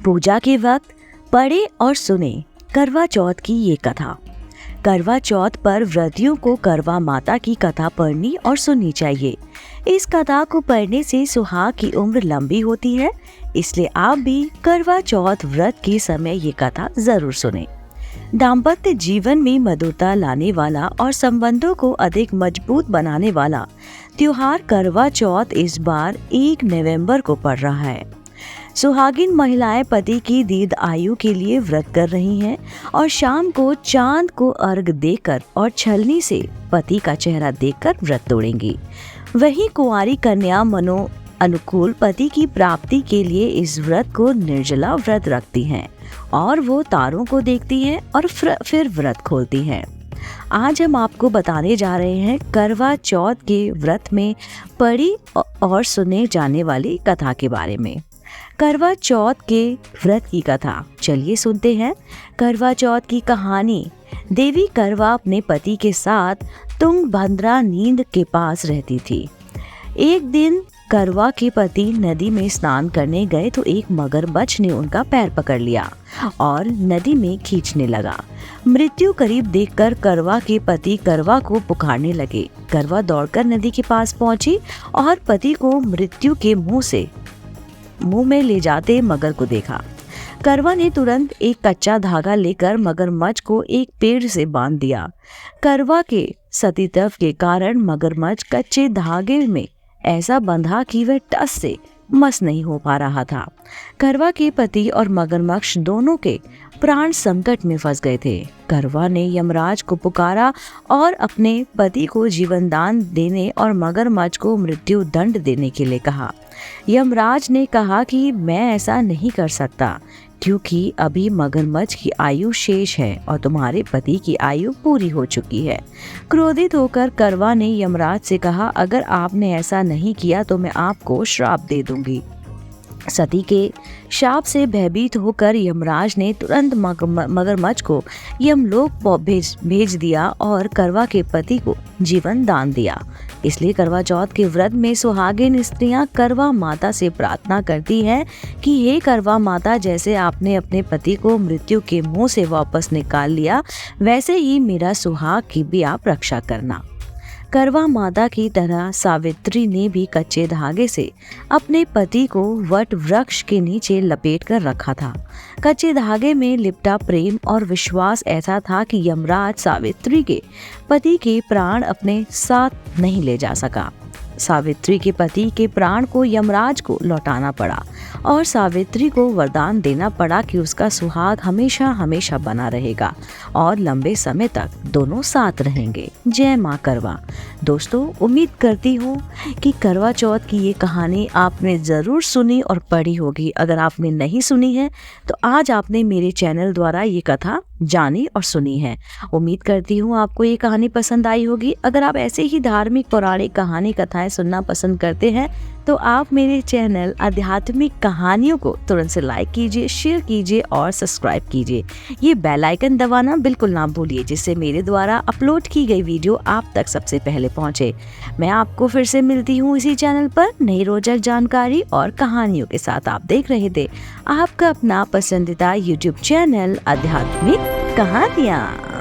पूजा के वक्त पढ़े और सुने करवा चौथ की ये कथा। करवा चौथ पर व्रतियों को करवा माता की कथा पढ़नी और सुननी चाहिए। इस कथा को पढ़ने से सुहाग की उम्र लंबी होती है, इसलिए आप भी करवा चौथ व्रत के समय ये कथा जरूर सुनें। दाम्पत्य जीवन में मधुरता लाने वाला और संबंधों को अधिक मजबूत बनाने वाला त्योहार करवा चौथ इस बार 1 नवंबर को पड़ रहा है। सुहागिन महिलाएं पति की दीर्घ आयु के लिए व्रत कर रही हैं और शाम को चांद को अर्घ देकर और छलनी से पति का चेहरा देखकर व्रत तोड़ेंगी। वहीं कुंवारी कन्या मनो अनुकूल पति की प्राप्ति के लिए इस व्रत को निर्जला व्रत रखती हैं और वो तारों को देखती हैं और फिर व्रत खोलती हैं। आज हम आपको बताने जा रहे हैं करवा चौथ के व्रत में पढ़ी और सुने जाने वाली कथा के बारे में। करवा चौथ के व्रत की कथा चलिए सुनते हैं। करवा चौथ की कहानी। देवी करवा अपने पति के साथ तुंगभद्रा नींद के पास रहती थी। एक दिन करवा के पति नदी में स्नान करने गए तो एक मगरमच्छ ने उनका पैर पकड़ लिया और नदी में खींचने लगा। मृत्यु करीब देखकर करवा के पति करवा को पुकारने लगे। करवा दौड़कर नदी के पास पहुंची और पति को मृत्यु के मुंह में ले जाते मगर को देखा। करवा ने तुरंत एक कच्चा धागा लेकर मगरमच्छ को एक पेड़ से बांध दिया। करवा के सतीत्व के कारण मगरमच्छ कच्चे धागे में ऐसा बंधा कि वह टस से मस नहीं हो पा रहा था। करवा के पति और मगरमच्छ दोनों के प्राण संकट में फंस गए थे। करवा ने यमराज को पुकारा और अपने पति को जीवन दान देने और मगरमच्छ को मृत्यु दंड देने के लिए कहा। यमराज ने कहा कि मैं ऐसा नहीं कर सकता क्योंकि अभी मगरमच्छ की आयु शेष है और तुम्हारे पति की आयु पूरी हो चुकी है। क्रोधित होकर करवा ने यमराज से कहा, अगर आपने ऐसा नहीं किया तो मैं आपको श्राप दे दूंगी। सती के शाप से भयभीत होकर यमराज ने तुरंत मगरमच्छ को यमलोक भेज दिया और करवा के पति को जीवन दान दिया। इसलिए करवा चौथ के व्रत में सुहागिन स्त्रियां करवा माता से प्रार्थना करती हैं कि हे करवा माता, जैसे आपने अपने पति को मृत्यु के मुंह से वापस निकाल लिया, वैसे ही मेरा सुहाग की भी आप रक्षा करना। करवा माता की तरह सावित्री ने भी कच्चे धागे से अपने पति को वट वृक्ष के नीचे लपेट कर रखा था। कच्चे धागे में लिपटा प्रेम और विश्वास ऐसा था कि यमराज सावित्री के पति के प्राण अपने साथ नहीं ले जा सका। सावित्री के पति के प्राण को यमराज को लौटाना पड़ा और सावित्री को वरदान देना पड़ा कि उसका सुहाग हमेशा हमेशा बना रहेगा और लंबे समय तक दोनों साथ रहेंगे। जय माँ करवा। दोस्तों, उम्मीद करती हूँ कि करवा चौथ की ये कहानी आपने ज़रूर सुनी और पढ़ी होगी। अगर आपने नहीं सुनी है तो आज आपने मेरे चैनल द्वारा ये कथा जानी और सुनी है। उम्मीद करती हूँ आपको ये कहानी पसंद आई होगी। अगर आप ऐसे ही धार्मिक पौराणिक कहानी कथाएं सुनना पसंद करते हैं तो आप मेरे चैनल आध्यात्मिक कहानियों को तुरंत से लाइक कीजिए, शेयर कीजिए और सब्सक्राइब कीजिए। ये बेल आइकन दबाना बिल्कुल ना भूलिए, जिससे मेरे द्वारा अपलोड की गई वीडियो आप तक सबसे पहले पहुंचे। मैं आपको फिर से मिलती हूँ इसी चैनल पर नई रोचक जानकारी और कहानियों के साथ। आप देख रहे थे आपका अपना पसंदीदा YouTube चैनल आध्यात्मिक कहानियाँ।